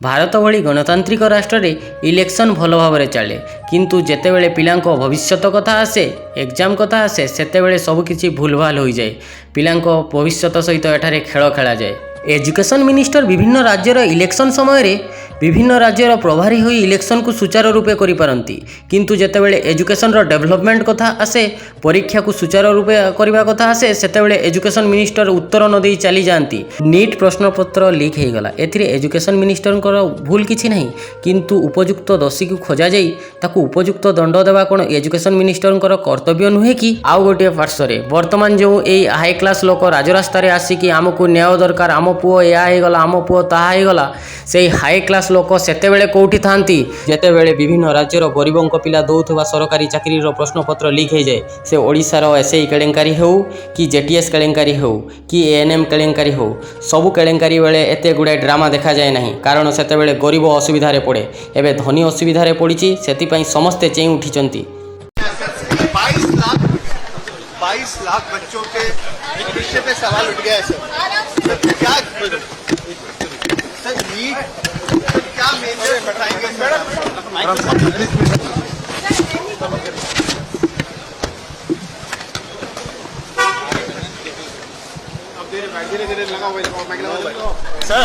भारत भली गणतांत्रिक राष्ट्र रे इलेक्शन भल भाव चले किंतु जेतेबेले पिलांको भविष्यत कथा आसे एग्जाम कथा आसे सेतेबेले सबकिछि भूलभाल हो जाए। पिलांको भविष्यत सहित एठारे खेल खेला जाए। एजुकेशन मिनिस्टर विभिन्न राज्यर इलेक्शन समय रे विभिन्न राज्यर प्रभारी होई इलेक्शन को सुचारू रूपे करि पारंती किंतु जेतेबेले एजुकेशन रो डेवलपमेंट कथा आसे परीक्षा को सुचारू रूपे करबा कथा आसे सेतेबेले एजुकेशन मिनिस्टर उत्तर न देई चली जांती। नीट प्रश्नपत्र लीक हो गला एथिरे एजुकेशन मिनिस्टर भूल किछि नहीं किंतु उपयुक्त दोषी को खोजा जाई ताकू उपयुक्त दंड देवा कोन एजुकेशन मिनिस्टर कर्तव्य नुहे कि। आउ गोटे पार्श्व वर्तमान जो ए हाई क्लास लोक राजरास्तार आसिकी आमको न्याय दरकार आम पुओ या गला आम पुओ ताहा गला से हाई क्लास लोक सेतेबेले कोठी थांती जेतेबेले विभिन्न राज्यर गरीबों पिला दौथुवा सरकारी चाकरी प्रश्नपत्र लीक हो जाए। से ओडिशार एसआई केलेंकारी हो कि जेटीएस केलेंकारी हो कि एएनएम केलेंकारी हो सबु केलेंकारी बेले एते गुड़ाए ड्रामा देखा जाए नहीं कारण सेतेबेले गरीब असुविधारे पड़े एबे धनी असुविधारे पड़िछि सेतिपई समस्ते चेई उठिचंती। 22 लाख बच्चों के भविष्य पे सवाल उठ गया है सर क्या सर नीट क्या मेजर बताएंगे धीरे धीरे लगा हुआ सर